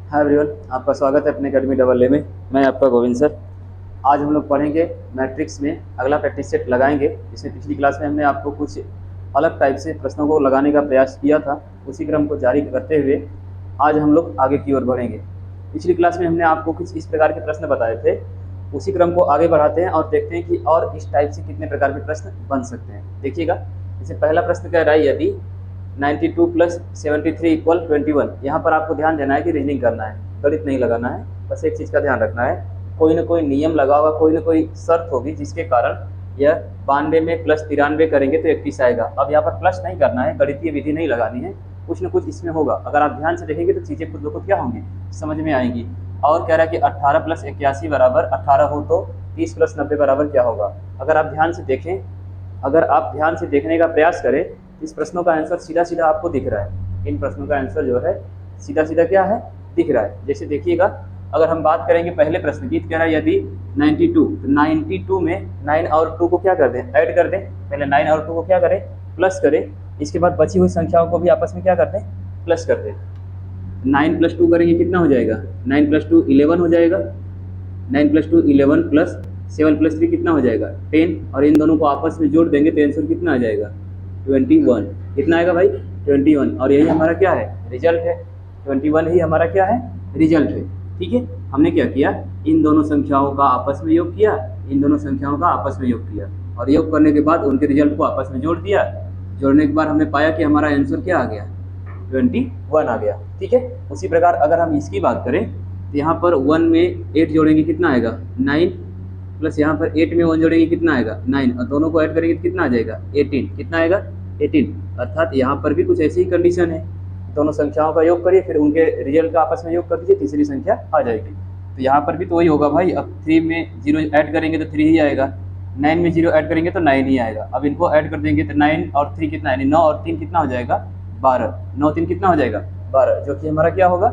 Hi everyone, आपका स्वागत है अपने अकेडमी डबल ए में। मैं आपका गोविंद सर। आज हम लोग पढ़ेंगे मैट्रिक्स में अगला प्रैक्टिस सेट लगाएंगे। जिसमें पिछली क्लास में हमने आपको कुछ अलग टाइप से प्रश्नों को लगाने का प्रयास किया था, उसी क्रम को जारी करते हुए आज हम लोग आगे की ओर बढ़ेंगे। पिछली क्लास में हमने आपको कुछ इस प्रकार के प्रश्न बताए थे, उसी क्रम को आगे बढ़ाते हैं और देखते हैं कि और इस टाइप से कितने प्रकार के प्रश्न बन सकते हैं। देखिएगा, जैसे पहला प्रश्न कह रहा है यदि 92 + 73 = 21। यहाँ पर आपको ध्यान देना है कि रीजनिंग करना है, गणित नहीं लगाना है। बस एक चीज़ का ध्यान रखना है, कोई ना कोई नियम लगा होगा, कोई ना कोई शर्त होगी जिसके कारण यह 92 में +93 करेंगे तो 31 आएगा। अब यहाँ पर प्लस नहीं करना है, गणितीय विधि नहीं लगानी है, कुछ ना कुछ इसमें होगा। अगर आप ध्यान से देखेंगे तो चीज़ें खुद ब खुद क्या होंगी, समझ में आएंगी। और कह रहा है कि 18 + 81 = 18 हो तो 30 + 90 बराबर क्या होगा। अगर आप ध्यान से देखें, अगर आप ध्यान से देखने का प्रयास करें, इस प्रश्नों का आंसर सीधा सीधा आपको दिख रहा है। इन प्रश्नों का आंसर जो है सीधा सीधा क्या है, दिख रहा है। जैसे देखिएगा, अगर हम बात करेंगे पहले प्रश्न की, कह रहा है यदि 92, तो 92 में 9 और 2 को क्या कर दें, ऐड कर दें। पहले 9 और 2 को क्या करें, प्लस करें। इसके बाद बची हुई संख्याओं को भी आपस में क्या कर दें, प्लस कर दें। 9 + 2 करेंगे कितना हो जाएगा, 9 + 2 11 हो जाएगा। 9 + 2 11 + 7 + 3 कितना हो जाएगा, 10। और इन दोनों को आपस में जोड़ देंगे तो आंसर कितना आ जाएगा, 21। कितना आएगा भाई, 21। और यही हमारा क्या है, रिजल्ट है। 21 ही हमारा क्या है, रिजल्ट है। ठीक है, हमने क्या किया, इन दोनों संख्याओं का आपस में योग किया, इन दोनों संख्याओं का आपस में योग किया, और योग करने के बाद उनके रिजल्ट को आपस में जोड़ दिया। जोड़ने के बाद हमने पाया कि हमारा आंसर क्या आ गया, 21 आ गया। ठीक है, उसी प्रकार अगर हम इसकी बात करें तो यहाँ पर 1 में 8 जोड़ेंगे कितना आएगा, 9, प्लस यहाँ पर 8 में 1 जोड़ेंगे कितना आएगा, 9, और दोनों को ऐड करेंगे तो कितना आ जाएगा, 18। कितना आएगा, 18। अर्थात यहाँ पर भी कुछ ऐसी ही कंडीशन है, दोनों संख्याओं का योग करिए, फिर उनके रिजल्ट का आपस में योग कर दीजिए, तीसरी संख्या आ जाएगी। तो यहाँ पर भी तो वही होगा भाई। अब 3 में 0 ऐड करेंगे तो 3 ही आएगा, 9 में 0 ऐड करेंगे तो 9 ही आएगा। अब इनको ऐड कर देंगे तो 9 और 3 कितना है, 9 और 3 कितना हो जाएगा, 12। 9 3 कितना हो जाएगा, 12, जो कि हमारा क्या होगा,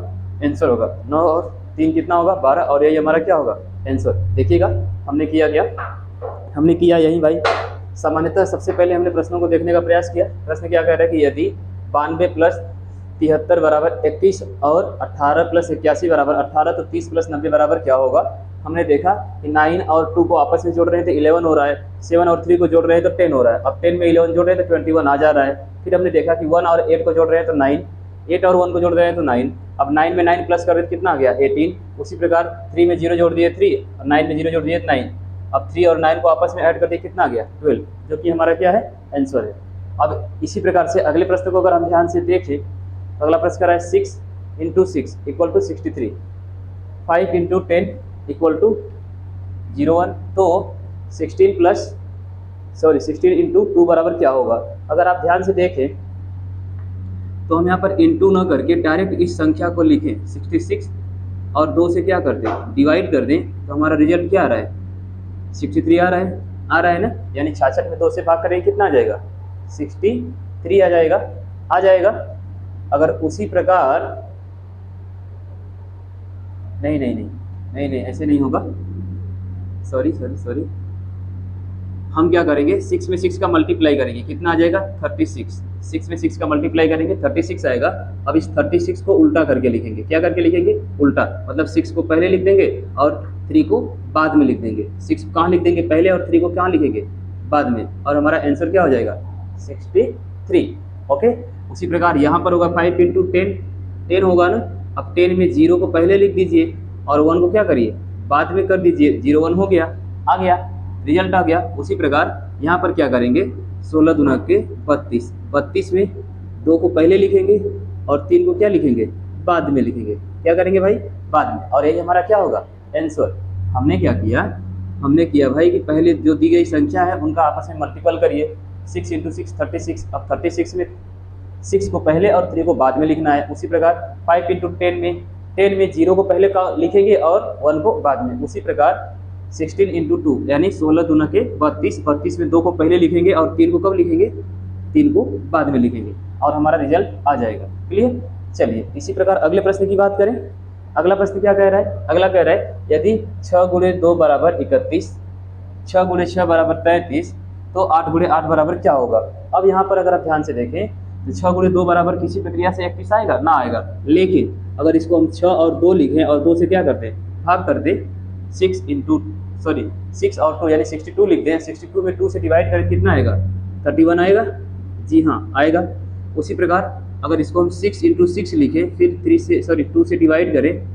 आंसर होगा। 9 और 3 कितना होगा, 12, और यही हमारा क्या होगा, आंसर। देखिएगा, हमने किया क्या, हमने किया यही भाई। सामान्यतः सबसे पहले हमने प्रश्नों को देखने का प्रयास किया। प्रश्न क्या कह रहा है कि यदि 92 + 73 = 31 और 18 + 81 = 18, तो 30 + 90 बराबर क्या होगा। हमने देखा कि 9 और 2 को आपस में जोड़ रहे हैं तो 11 हो रहा है, 7 और 3 को जोड़ रहे हैं तो 10 हो रहा है। अब 10 में 11 जोड़ रहे हैं तो 21 आ जा रहा है। फिर हमने देखा कि 1 और 8 को जोड़ रहे हैं तो 9, 8 और 1 को जोड़ रहे हैं तो 9। अब 9 में 9 प्लस कर रहे हैं तो कितना आ गया, 18। उसी प्रकार 3 में 0 जोड़ दिए 3, और 9 में 0 जोड़ दिए 9। अब 3 और 9 को आपस में ऐड कर दिए, कितना आ गया, 12, जो कि हमारा क्या है, आंसर है। अब इसी प्रकार से अगले प्रश्न को अगर हम ध्यान से देखें, अगला प्रश्न कर रहा है 6 × 6 = 63, 5 × 10 = 01। तो 16 × 2 बराबर क्या होगा। अगर आप ध्यान से देखें तो हम यहाँ पर इंटू न करके डायरेक्ट इस संख्या को लिखें, 66, और 2 से क्या कर दें, डिवाइड कर दें, तो हमारा रिजल्ट क्या आ रहा है, 63 आ रहा है ना। यानी 66 में 2 से भाग करेंगे कितना आ जाएगा, 63 आ जाएगा। अगर उसी प्रकार नहीं, ऐसे नहीं होगा, सॉरी, हम क्या करेंगे, 6 में 6 का मल्टीप्लाई करेंगे, कितना आ जाएगा, 36। 6 में 6 का मल्टीप्लाई करेंगे 36 आएगा। अब इस 36 को उल्टा करके लिखेंगे, क्या करके लिखेंगे, उल्टा, मतलब 6 को पहले लिख देंगे और 3 को बाद में लिख देंगे। 6 कहाँ लिख देंगे, पहले, और 3 को कहाँ लिखेंगे, बाद में, और हमारा आंसर क्या हो जाएगा, 63। ओके, उसी प्रकार यहाँ पर होगा 5 × 10, 10 होगा ना। अब 10 में 0 को पहले लिख दीजिए और 1 को क्या करिए, बाद में कर दीजिए, 0 1 हो गया, आ गया, रिजल्ट आ गया। उसी प्रकार यहाँ पर क्या करेंगे, 16 दूना के 32, 32 में 2 को पहले लिखेंगे और 3 को क्या लिखेंगे, बाद में लिखेंगे। क्या करेंगे भाई, बाद में, और यही हमारा क्या होगा, आंसर। हमने क्या किया, हमने किया भाई कि पहले जो दी गई संख्या है उनका आपस में मल्टीपल करिए। 6 × 6 36। अब 36 में 6 को पहले और 3 को बाद में लिखना है। उसी प्रकार 5 × 10 में 0 को पहले का लिखेंगे और 1 को बाद में। उसी प्रकार 16 × 2 यानी 16 दूना के 32, 32 में 2 को पहले लिखेंगे और 3 को कब लिखेंगे, 3 को बाद में लिखेंगे, और हमारा रिजल्ट आ जाएगा। क्लियर। चलिए इसी प्रकार अगले प्रश्न की बात करें। अगला प्रश्न क्या कह रहा है, अगला कह रहा है यदि 6 × 2 = 31, 6 × 6 = 33, तो 8 × 8 बराबर क्या होगा। अब यहाँ पर अगर आप ध्यान से देखें तो 6 × 2 बराबर किसी प्रक्रिया से 31 आएगा ना, आएगा। लेकिन अगर इसको हम 6 और 2 लिखें और 2 से क्या करते हैं, भाग कर दे, 6 और 2 यानी 62 लिख दें, 62 में 2 से डिवाइड करें कितना आएगा, 31 आएगा। जी हाँ आएगा। उसी प्रकार अगर इसको हम 6 लिखें, फिर 2 से डिवाइड करें,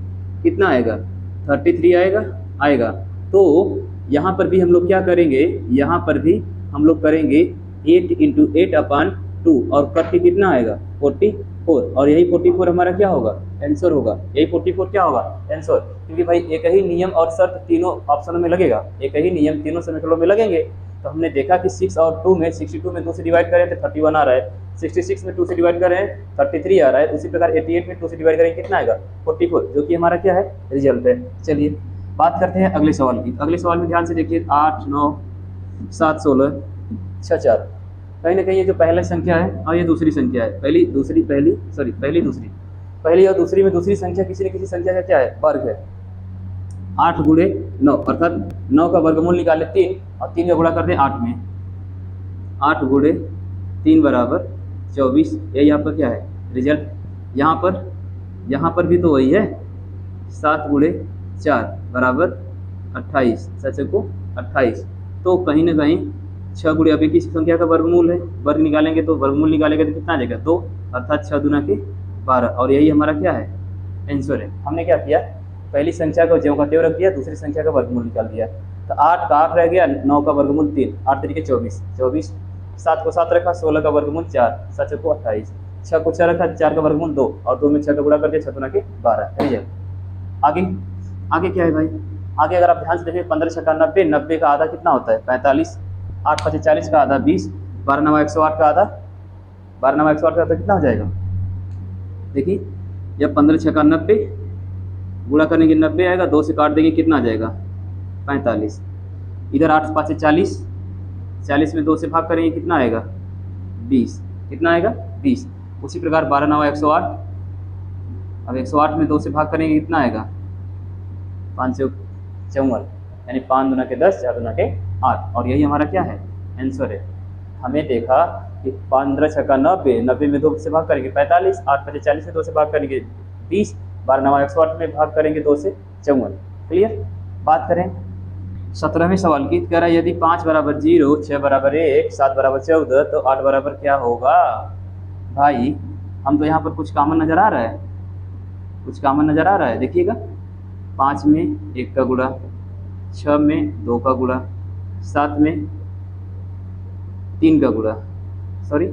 कितना आएगा, 33 आएगा। तो यहाँ पर भी हम लोग क्या करेंगे, यहाँ पर भी हम लोग करेंगे 8 × 8/2 और करके कितना आएगा, 44, और यही 44 हमारा क्या होगा, आंसर होगा। यही 44 क्या होगा, आंसर। क्योंकि भाई एक ही नियम और शर्त तीनों ऑप्शनों में लगेगा, एक ही नियम तीनों समीकरणों में लगेंगे। तो हमने देखा कि 6 और 2 में 62 में 2 से डिवाइड करें तो 31 आ रहा है, 66 में 2 से डिवाइड करें 33 आ रहा है। उसी प्रकार 88 में 2 से डिवाइड करें कितना आएगा, 44, जो कि हमारा क्या है, रिजल्ट है। चलिए बात करते हैं अगले सवाल की। अगले सवाल में ध्यान से देखिए, 8, 9, 7, 16, 6, 4। कहीं ना कहीं ये जो पहला संख्या है और ये दूसरी संख्या है, पहली दूसरी में दूसरी संख्या किसी न किसी संख्या का क्या है, वर्ग है। 8 गुणे 9 अर्थात 9 का वर्गमूल निकाले 3 और 3 का गुणा कर दें 8 में, 8 गुणे 3 बराबर 24। ये यहाँ पर क्या है, रिजल्ट। यहाँ पर भी तो वही है, 7 गुणे 4 बराबर 28, 7 को 28। तो कहीं ना कहीं 6 गुणे अब किस संख्या का वर्गमूल है, वर्ग निकालेंगे तो वर्गमूल निकालेंगे तो कितना आ जाएगा, 2, अर्थात 6 दूना के 12, और यही हमारा क्या है, आंसर है। हमने क्या किया, पहली संख्या को ज्यों का त्यों रख दिया, दूसरी संख्या का वर्गमूल निकाल दिया। तो 8 का 8 रह गया, 9 का वर्गमूल 3, 8 तरीके 24, 7 को 7 रखा, 16 का वर्गमूल 4, 7 को 28, 6 को 6 रखा, 4 का वर्गमूल 2 और 2 में 6 का गुणा कर दिया, 6 दूना के 12। आगे क्या है भाई, आगे अगर आप ध्यान से देखिए, 15 छक्का 90, 90 का आधा कितना होता है, 45, 8 5 40 का आधा 20, 12 9 108 का आधा, 12 9 108 का आधा कितना हो जाएगा, देखिए जब 15 छक्का 90 गुणा करने के 90 आएगा, 2 से काट देंगे कितना आ जाएगा, 45। इधर 8 5 40, 40 में 2 से भाग करेंगे कितना आएगा, 20, कितना आएगा, 20। उसी प्रकार 12 9 108, अब 108 में 2 से भाग करेंगे कितना आएगा, 554, यानी 5 दूना के 10, 4 दूना के 8, और यही हमारा क्या है, आंसर है। हमें देखा कि 15 छक्का 90, 90 में 2 से भाग करेंगे 45, 8 5 40 में 2 से भाग करेंगे 20, 12 9 108 में भाग करेंगे 2 से 54। क्लियर। बात करें 17वें सवाल की, कह रहा है यदि 5 बराबर 0, 6 बराबर 1, 7 बराबर 14 तो 8 बराबर क्या होगा। भाई हम तो यहाँ पर कुछ कॉमन नज़र आ रहा है, देखिएगा, 5 में 1 का गुणा, 6 में 2 का गुणा, 7 में 3 का गुणा, सॉरी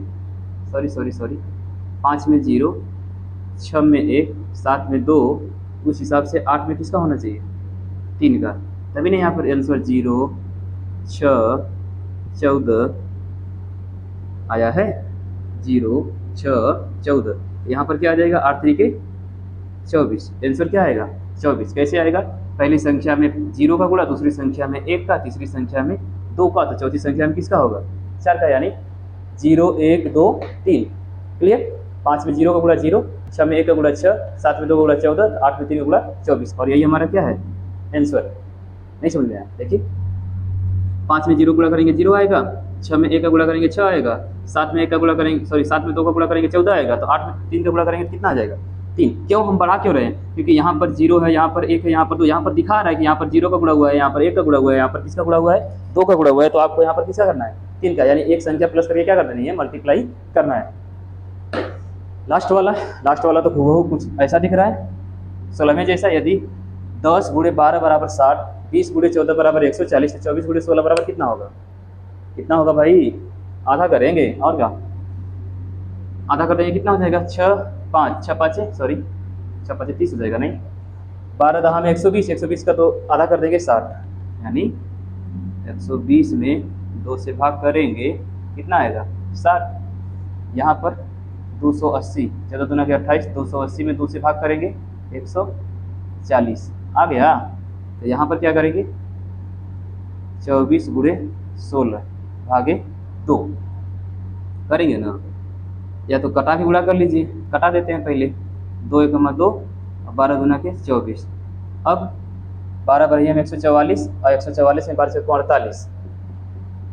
5 में 0, 6 में 1, 7 में 2, उस हिसाब से 8 में किसका होना चाहिए, 3 का, तभी नहीं यहाँ पर आंसर 0, 6, 14 आया है, 0, 6, 14। यहाँ पर क्या आ जाएगा, 8 तरीके 24, आंसर क्या आएगा, 24। कैसे आएगा, पहली संख्या में 0 का गुणा, दूसरी संख्या में 1 का, तीसरी संख्या में 2 का, तो चौथी संख्या में किसका होगा, 4 का, यानी 0 1 2 3। क्लियर। 5 में 0 का गुणा 0, 6 में 1 का गुणा 6, 7 में 2 का गुणा 14, 8 में 3 का गुणा 24, और यही हमारा क्या है, आंसर। नहीं समझ में आया, देखिए 5 में 0 गुणा करेंगे 0 आएगा, 6 में 1 का गुणा करेंगे 6 आएगा, 7 में 1 का गुणा करेंगे, 7 में 2 का गुणा करेंगे 14 आएगा, तो 8 में 3 का गुणा करेंगे कितना आ जाएगा, 3। क्यों हम बढ़ा क्यों रहे हैं, क्योंकि यहाँ पर 0 है, यहाँ पर 1 है, यहाँ पर 2, यहाँ पर दिखा रहा है कि यहाँ पर 0 का गुणा हुआ है, यहाँ पर 1 का गुणा हुआ है, यहाँ पर किसका गुणा हुआ है, 2 का गुणा हुआ है, तो आपको यहाँ पर किसका करना है, 3 का, यानी एक संख्या प्लस करके क्या करना है, मल्टीप्लाई करना है। लास्ट वाला तो हूबहू कुछ ऐसा दिख रहा है 16वें जैसा, यदि 10 गुणे 12 बराबर 60, 20 गुणे 14 बराबर 140, 24 गुणे 16 बराबर कितना होगा भाई, आधा करेंगे और क्या, आधा कर देंगे कितना हो जाएगा, 6 5 30 हो जाएगा, नहीं 12 दहा में 120, 120 का तो आधा कर देंगे 60, यानी 120 में 2 से भाग करेंगे कितना आएगा, 60। यहाँ पर 280, 14 दूना के 28, 280 में 2 से भाग करेंगे 140 आ गया। तो यहाँ पर क्या करेंगे, 24 गुणे 16 भागे 2 करेंगे ना, या तो कटा के गुणा कर लीजिए, कटा देते हैं पहले, 2 1 2 और 12 दूना के 24। अब 12 बढ़िया में 144 और 144 में 12 से 48,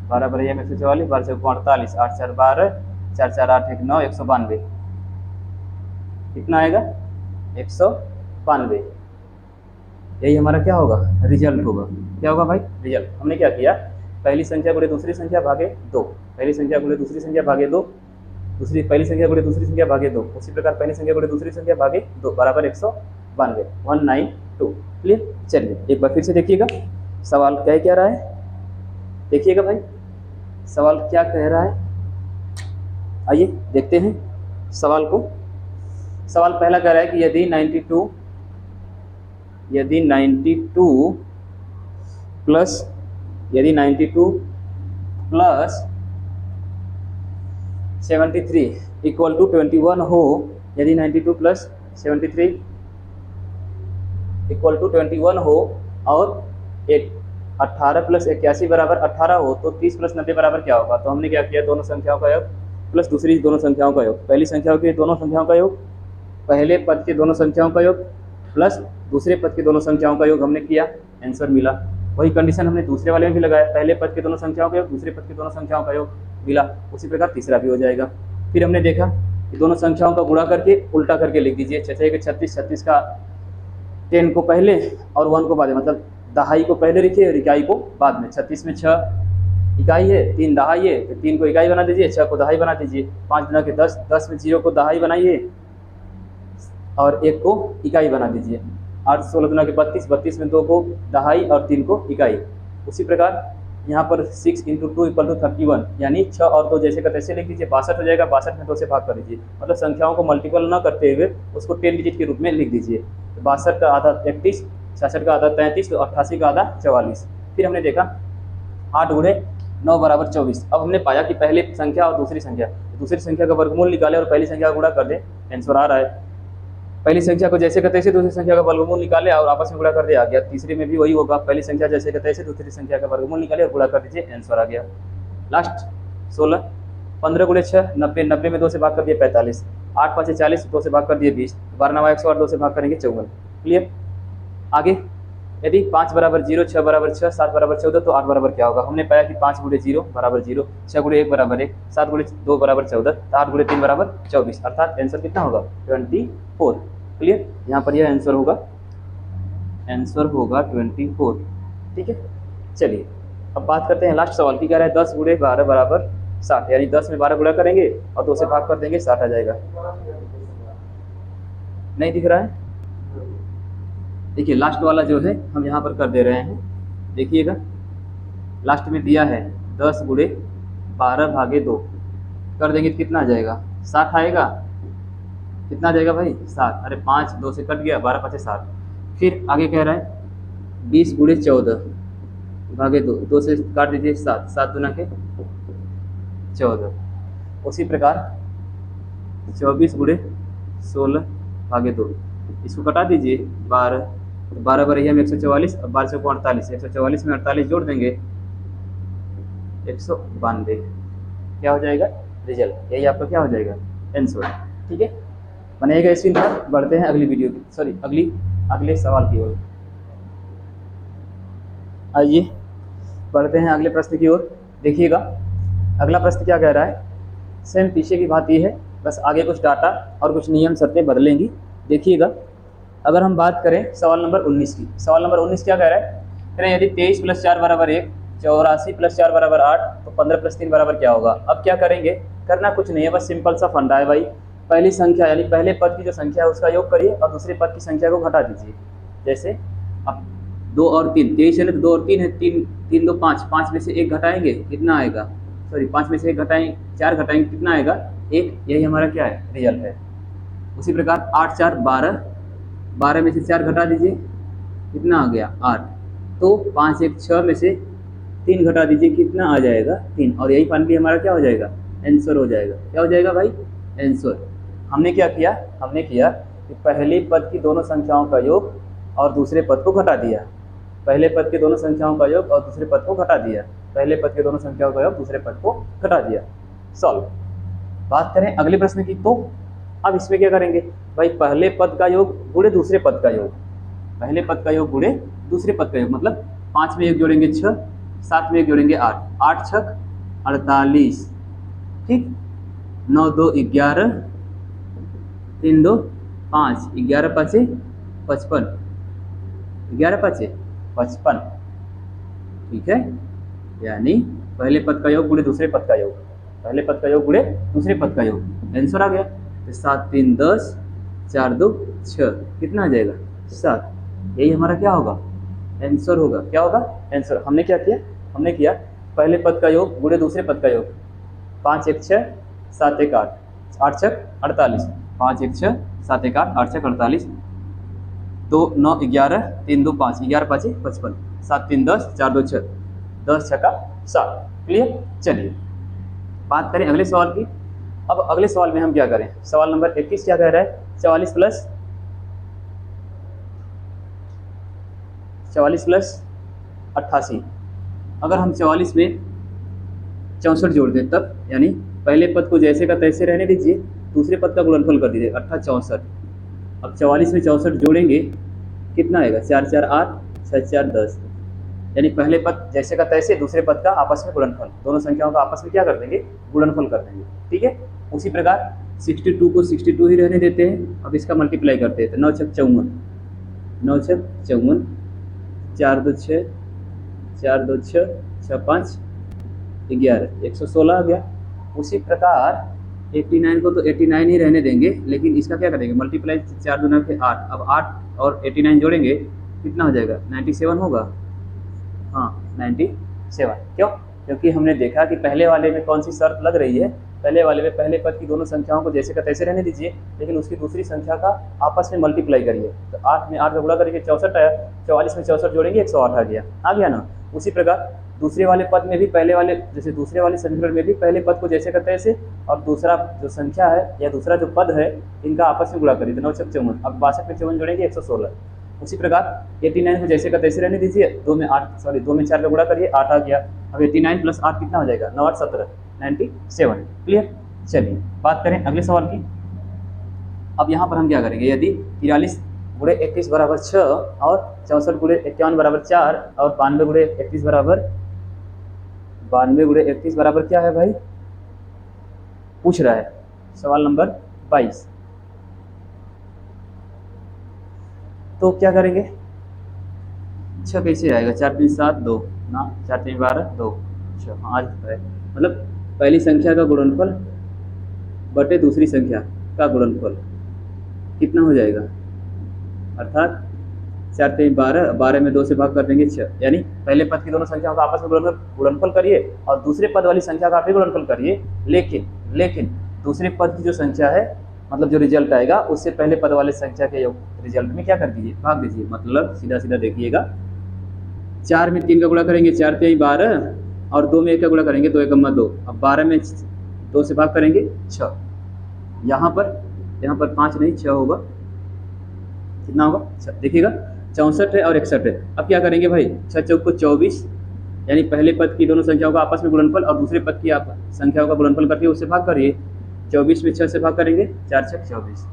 12 बढ़िया में 144, 12 से 48, 8 4 12, 4 4 8 1 9, 192 कितना आएगा, 192। यही हमारा क्या होगा, रिजल्ट होगा। क्या होगा भाई, रिजल्ट। हमने क्या किया, पहली संख्या गुणे दूसरी संख्या भागे 2, पहली संख्या गुणे दूसरी संख्या भागे 2, दूसरी पहली संख्या गुणे दूसरी संख्या भागे 2, उसी प्रकार पहली संख्या गुणे दूसरी संख्या भागे 2 बराबर 192, 192। क्लियर। चलिए एक बार फिर से देखिएगा सवाल क्या रहा है, देखिएगा भाई सवाल क्या कह रहा है। आइए देखते हैं सवाल को। सवाल पहला कह रहा है कि यदि 92 प्लस 73 इक्वल टू 21 हो, यदि 92 प्लस 73 इक्वल टू 21 हो और 18 प्लस 81 बराबर 18 हो, तो 30 प्लस 90 बराबर क्या होगा। तो हमने क्या किया, दोनों संख्याओं का योग प्लस दूसरी दोनों संख्याओं का योग, पहली संख्याओं के दोनों संख्याओं का योग, पहले पद के दोनों संख्याओं का योग प्लस दूसरे पद के दोनों संख्याओं का योग हमने किया, आंसर मिला। वही कंडीशन हमने दूसरे वाले में भी लगाया, पहले पद के दोनों संख्याओं का योग, दूसरे पद के दोनों संख्याओं का योग मिला, उसी प्रकार तीसरा भी हो जाएगा। फिर हमने देखा कि दोनों संख्याओं का गुणा करके उल्टा करके लिख दीजिए, 6 के 36, 36 का 10 को पहले और 1 को बाद में, मतलब दहाई को पहले लिखिए और इकाई को बाद में। 36 में 6 इकाई है, 3 दहाई है, तो 3 को इकाई बना दीजिए, 6 को दहाई बना दीजिए, 5 गुना के 10, 10 में 0 को दहाई बनाइए और 1 को इकाई बना दीजिए। 8 16 गुना के 32, 32 में 2 को दहाई और 3 को इकाई। उसी प्रकार यहाँ पर 6 × 2 = 31, यानी 6 और 2 जैसे का तैसे लिख दीजिए, 62 हो जाएगा, 62 में 2 से भाग कर दीजिए, मतलब संख्याओं को मल्टीपल न करते हुए उसको 10 डिजिट के रूप में लिख दीजिए। 62 का आधा 31, 66 का आधा 33, तो 88 का आधा 44। फिर हमने देखा 8 गुणे 9 बराबर 24। अब हमने पाया कि पहले संख्या और दूसरी संख्या का वर्गमूल निकाले और पहली संख्या का गुणा कर दे, आंसर आ रहा है। पहली संख्या को जैसे का तैसे दूसरी संख्या का वर्गमूल निकाले और आपस में गुणा कर दे, आ गया। तीसरे में भी वही होगा, पहली संख्या जैसे का तैसे दूसरी संख्या का वर्गमूल निकाले और गुणा कर दीजिए, आंसर आ गया। लास्ट 16, 15 गुणे 6 90, 90 में 2 से भाग कर दिए 45, 8 5 40, 2 से भाग कर दिए 20, 12 9 108, 2 से भाग करेंगे 54। क्लियर। आगे यदि 5 बराबर 0, 6 बराबर 6, 7 बराबर 14, तो 8 बराबर क्या होगा। हमने पाया कि 5 गुणे 0 बराबर 0, 6 गुणे 1 बराबर 1, 7 गुणे 2 बराबर 14, 8 गुणे 3 बराबर 24, अर्थात आंसर कितना होगा, 24। क्लियर। यहाँ पर यह आंसर होगा 24। ठीक है। चलिए अब बात करते हैं लास्ट सवाल की। कह रहा है 10 गुणे 12 बराबर 60, यानी 10 में 12 गुणा करेंगे और 2 से भाग कर देंगे, 60 आ जाएगा। नहीं दिख रहा है, देखिए लास्ट वाला जो है हम यहाँ पर कर दे रहे हैं, देखिएगा लास्ट में दिया है 10 गुणे 12 भागे 2 कर देंगे तो कितना आ जाएगा, 60 आएगा। कितना आ जाएगा भाई, 60। अरे 5 2 से कट गया, 12 5 60। फिर आगे कह रहा है 20 गुणे 14 भागे 2, 2 से काट दीजिए 7, 7 गुना के 14। उसी प्रकार 24 गुणे 16 भागे 2, इसको कटा दीजिए 12, 12 बरहिया में 144 और 12 को 48, 144 में 48 जोड़ देंगे 192। क्या हो जाएगा, रिजल्ट। यही आपका क्या हो जाएगा, आंसर। ठीक है, बनेगा स्क्रीन पर। बढ़ते हैं अगली वीडियो की, अगले सवाल की ओर। आइए बढ़ते हैं अगले प्रश्न की ओर। देखिएगा अगला प्रश्न क्या कह रहा है, सेम पीछे की बात यह है, बस आगे कुछ डाटा और कुछ नियम शर्तें बदलेंगी। देखिएगा अगर हम बात करें सवाल नंबर 19 की, सवाल नंबर 19 क्या कह रहा है, कह रहे हैं यदि 23 + 4 बराबर 1, 84 + 4 बराबर 8, तो 15 + 3 बराबर क्या होगा। अब क्या करेंगे, करना कुछ नहीं है, बस सिंपल सा फंडा है भाई। पहली संख्या यानी पहले पद की जो संख्या है उसका योग करिए और दूसरे पद की संख्या को घटा दीजिए। जैसे अब 2 और 3, 23 है तो 2 और 3 है, 3 2 5, 5 में से 1 घटाएंगे कितना आएगा, 5 में से 1 घटाएंगे, 4 घटाएंगे कितना आएगा, 1। यही हमारा क्या है, रिजल्ट है। उसी प्रकार 8 4 12, 12 में से 4 घटा दीजिए कितना आ गया, 8। तो 5 1 6 में से 3 घटा दीजिए कितना आ जाएगा, 3। और यही फाइनली हमारा क्या हो जाएगा, आंसर हो जाएगा। क्या हो जाएगा भाई, आंसर। हमने क्या किया, हमने किया कि पहले पद की दोनों संख्याओं का योग और दूसरे पद को घटा दिया, पहले पद के दोनों संख्याओं का योग और दूसरे पद को घटा दिया, पहले पद के दोनों संख्याओं का योग दूसरे पद को घटा दिया। सॉल्व। बात करें अगले प्रश्न की, तो अब इसमें क्या करेंगे भाई, पहले पद का योग गुणे दूसरे पद का योग, पहले पद का योग गुणे दूसरे पद का योग, मतलब 5 में 1 जोड़ेंगे 6, 7 में 1 जोड़ेंगे 8, 8 6 48, ठीक, 9 2 11, 3 2 5, 11 पाँचे 55, 11 पाँचे 55, ठीक है। यानी पहले पद का योग गुणे दूसरे पद का योग, पहले पद का योग गुणे दूसरे पद का योग, आंसर आ गया। तो 7 3 10, 4 2 6, कितना आ जाएगा 7। यही हमारा क्या होगा, आंसर होगा। क्या होगा आंसर। हमने क्या किया, हमने किया पहले पद का योग गुणे दूसरे पद का योग, 5 1 6 7 1 8, 8 6 48, 5 1 6 7 1 8, 8 6 48, 2 9 11 3 2 5, 11 5 55, 7 3 10, 4 2 6, 10 6 7। क्लियर। चलिए बात करें अगले सवाल की। अब अगले सवाल में हम क्या करें, सवाल नंबर 21 क्या कह रहा है, 44 प्लस 88। अगर हम 44 में 64 जोड़ दें तब, यानी पहले पद को जैसे का तैसे रहने दीजिए, दूसरे पद का गुणनफल कर दीजिए 8 64। अब 44 में 64 जोड़ेंगे कितना आएगा, 4 4 8, 6 4 10, यानी पहले पद जैसे का तैसे, दूसरे पद का आपस में गुणनफल, दोनों संख्याओं का आपस में क्या कर देंगे, गुणनफल कर देंगे, ठीक है। उसी प्रकार 62 को 62 ही रहने देते हैं। अब इसका मल्टीप्लाई करते हैं तो 9 6 54, 9 6 54, 4 2 6, 4 2 6, 6 5 11, 116 आ गया। उसी प्रकार 89 को तो 89 ही रहने देंगे, लेकिन इसका क्या करेंगे, मल्टीप्लाई 4 दूना के 8। अब 8 और 89 जोड़ेंगे कितना हो जाएगा, 97 होगा। हाँ 97, क्यों, क्योंकि हमने देखा कि पहले वाले में कौन सी शर्त लग रही है, पहले वाले में पहले पद की दोनों संख्याओं को जैसे का तैसे रहने दीजिए, लेकिन उसकी दूसरी संख्या का आपस में मल्टीप्लाई करिए। तो 8 में 8 का गुणा करेंगे 64 आया, 44 में 64 जोड़ेंगे 108 आ गया ना। उसी प्रकार दूसरे वाले पद में भी पहले वाले, जैसे दूसरे वाले समीकरण में भी पहले पद को जैसे का तैसे, और दूसरा जो संख्या है या दूसरा जो पद है, इनका आपस में गुणा करिए तो 9 6 54। अब 62 में 54 जोड़ेंगे 116। उसी प्रकार 89 को जैसे का तैसे रहने दीजिए, 2 में 4 का गुणा करिए 8 आ गया। अब 89 प्लस 8 कितना हो जाएगा, 9 8 17, 97। क्लियर। चलिए बात करें अगले सवाल की। अब यहाँ पर हम क्या करेंगे, यदि 43 गुणे 21 बराबर 6 और 64 गुणे 51 बराबर 4 और 92 गुणे 31 बराबर क्या है भाई, पूछ रहा है। सवाल नंबर 22। तो क्या करेंगे, 6 कैसे आएगा, 4 3 7 2 ना, 4 3 12 2 6, हाँ आज है। मतलब पहली संख्या का गुणनफल बटे दूसरी संख्या का गुणनफल कितना हो जाएगा, अर्थात 4 3 12, 12 में 2 से भाग कर देंगे 6, यानी पहले पद की दोनों संख्याओं का आपस में गुणनफल करिए और दूसरे पद वाली संख्या का आप भी गुणनफल करिए। लेकिन दूसरे पद की जो संख्या है, मतलब जो रिजल्ट आएगा, उससे पहले पद वाले संख्या के योग रिजल्ट में क्या कर दीजिए, भाग दीजिए। मतलब सीधा सीधा देखिएगा, 4 में 3 का गुणा करेंगे 4 3 12, और 2 में 1 का गुणा करेंगे 2 1 2। अब 12 में 2 से भाग करेंगे 6, यहाँ पर 5 नहीं 6 होगा, कितना होगा 6, देखिएगा 64 है और 61 है। अब क्या करेंगे भाई, 6 चौक को 24, यानी पहले पद की दोनों संख्याओं का आपस में गुणनफल और दूसरे पद की आप संख्याओं का गुणनफल करके उससे भाग करिए। 24 में 6 से भाग करेंगे 4 6 24।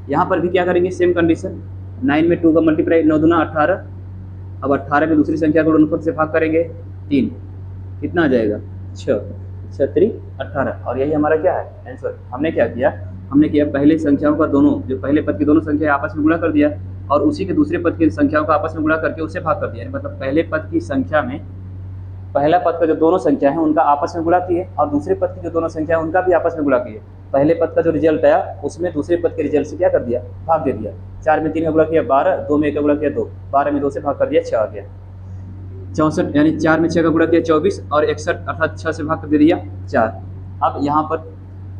यहाँ पर भी क्या करेंगे, सेम कंडीशन, 9 में 2 का मल्टीप्लाई 9 दूना 18। अब 18 में दूसरी संख्या को गुणनफल से भाग करेंगे 3, कितना आ जाएगा 6 6 3 18। और यही हमारा क्या है आंसर। हमने क्या किया, हमने किया पहले संख्याओं का दोनों, जो पहले पद की दोनों संख्या आपस में गुणा कर दिया और उसी के दूसरे पद की संख्याओं का आपस में गुणा करके उससे भाग कर दिया। मतलब पहले पद की संख्या में पहला पद का जो दोनों संख्या है उनका आपस में गुणा किए और दूसरे पद की जो दोनों संख्या है उनका भी आपस में गुणा किए। पहले पद का जो रिजल्ट आया उसमें दूसरे पद के रिजल्ट से क्या कर दिया, भाग दे दिया। 4 में 3 का गुणा किया 12, 2 में 1 का गुणा किया 2, 12 में 2 से भाग कर दिया 6 आ गया। 64 यानी 4 में 6 का गुणा किया 24 और 61 अर्थात 6 से भाग कर दे दिया 4। अब यहाँ पर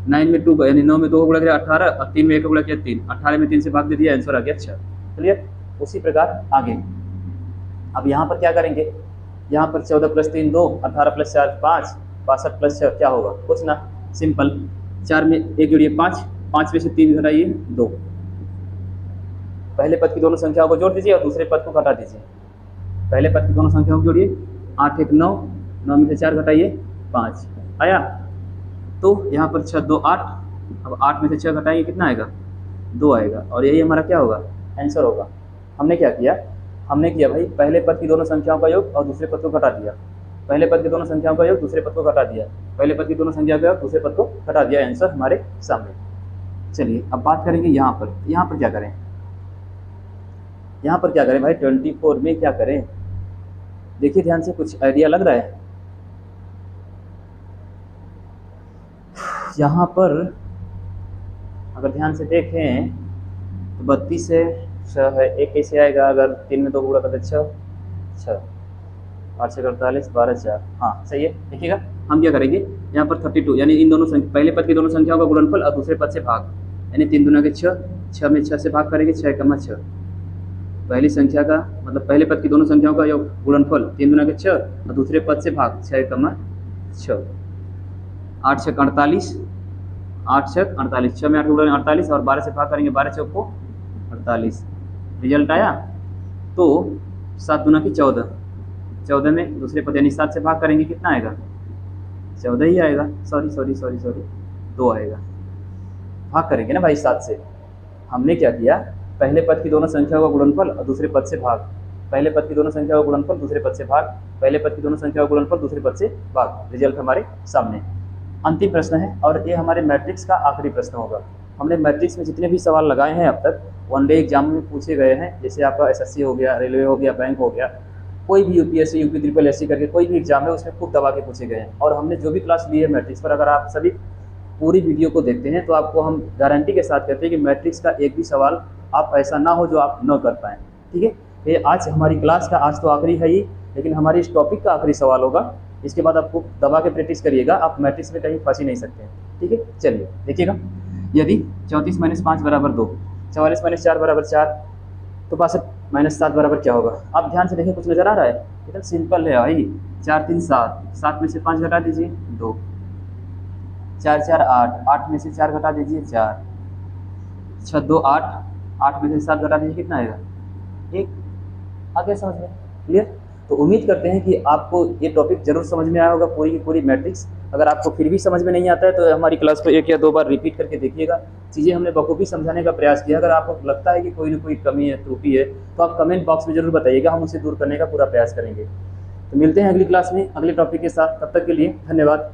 9 में 2 यानी 9 में 2 का गुणा किया 18 और 3 में 1 का गुणा किया 3, 18 में 3 से भाग दे दिया, आंसर आ गया 6। क्लियर। उसी प्रकार आगे अब यहाँ पर क्या करेंगे, यहाँ पर 14 प्लस 3 2, 18 प्लस 4 5, 62 प्लस 6 क्या होगा, कुछ ना, सिंपल। 4 में 1 जोड़िए 5, 5 में से 3 घटाइए 2। पहले पद की दोनों संख्याओं को जोड़ दीजिए और दूसरे पद को घटा दीजिए। पहले पद की दोनों संख्याओं को जोड़िए, 8 1 9, 9 में से 4 घटाइए 5 आया। तो यहाँ पर 6 2 8, अब 8 में से 6 घटाएंगे कितना आएगा, 2 आएगा। और यही हमारा क्या होगा, आंसर होगा। हमने क्या किया, हमने किया भाई पहले पद की दोनों संख्याओं का योग और दूसरे पद को घटा दिया, पहले पद की दोनों संख्याओं का योग दूसरे पद को घटा दिया, पहले पद की दोनों संख्या का योग दूसरे पद को घटा दिया, आंसर हमारे सामने। चलिए अब बात करेंगे यहाँ पर क्या करें, यहाँ पर क्या करें भाई, 24 में क्या करें। देखिए ध्यान से, कुछ आइडिया लग रहा है। यहाँ पर अगर ध्यान से देखें तो 32 है, 6 है, एक कैसे आएगा, अगर 3 में 2 गुणा करते 6, 8 6 48, 12 4, हाँ सही है। देखिएगा हम क्या करेंगे, यहाँ पर 32 यानी इन दोनों पहले पद की दोनों संख्याओं का गुणनफल और दूसरे पद से भाग, यानी 3 दूना के 6, 6 में 6 से भाग करेंगे, 6 कमा 6, पहली संख्या का मतलब पहले पद की दोनों संख्याओं का योग गुणनफल 3 दूना के 6 और दूसरे पद से भाग 6 कमा 6, 8 6 48, 8 6 48, 6 में 8 गुणा 48 और 12 से भाग करेंगे, 12 चौक को 48, रिजल्ट आया तो 7 दूना की 14, 14 में दूसरे पद यानी 7 से भाग करेंगे, कितना आएगा, 14 ही आएगा, सॉरी 2 आएगा। भाग करेंगे ना भाई 7 से, हमने क्या किया, पहले पद की दोनों संख्याओं का गुणनफल और दूसरे पद से भाग, पहले पद की दोनों संख्याओं का गुणनफल दूसरे पद से भाग, पहले पद की दोनों संख्याओं का गुणनफल दूसरे पद से भाग, रिजल्ट हमारे सामने। अंतिम प्रश्न है और ये हमारे मैट्रिक्स का आखिरी प्रश्न होगा। हमने मैट्रिक्स में जितने भी सवाल लगाए हैं अब तक वनडे एग्जाम में पूछे गए हैं, जैसे आपका एसएससी हो गया, रेलवे हो गया, बैंक हो गया, कोई भी यूपीएससी यूपी ट्रिपल एससी करके कोई भी एग्जाम है उसमें खूब दबा के पूछे गए हैं। और हमने जो भी क्लास ली है मैट्रिक्स पर, अगर आप सभी पूरी वीडियो को देखते हैं तो आपको हम गारंटी के साथ कहते हैं कि मैट्रिक्स का एक भी सवाल आप ऐसा ना हो जो आप न कर पाएँ। ठीक है, ये आज हमारी क्लास का आज तो आखिरी है ही, लेकिन हमारी इस टॉपिक का आखिरी सवाल होगा। इसके बाद आपको दबा के प्रैक्टिस करिएगा, आप मैट्रिक्स में कहीं फंस ही नहीं सकते हैं। ठीक है, चलिए देखिएगा, यदि 34 - 5 बराबर 2, 44 - 4 बराबर 4, तो 62 - 7 बराबर क्या होगा। आप ध्यान से देखिए, कुछ नजर आ रहा है, एकदम सिंपल है भाई, 4 3 7, 7 में से 5 घटा दीजिए 2, 4 4 8, 8 में से 4 घटा दीजिए 4, 6 2 8, 8 में से 7 घटा दीजिए, कितना आएगा 1। आगे समझ में क्लियर। तो उम्मीद करते हैं कि आपको ये टॉपिक जरूर समझ में आया होगा, पूरी की पूरी मैट्रिक्स। अगर आपको फिर भी समझ में नहीं आता है तो हमारी क्लास को 1 या 2 बार रिपीट करके देखिएगा, चीज़ें हमने बखूबी समझाने का प्रयास किया। अगर आपको लगता है कि कोई ना कोई कमी है, त्रुटि है, तो आप कमेंट बॉक्स में जरूर बताइएगा, हम उसे दूर करने का पूरा प्रयास करेंगे। तो मिलते हैं अगली क्लास में अगले टॉपिक के साथ, तब तक के लिए धन्यवाद।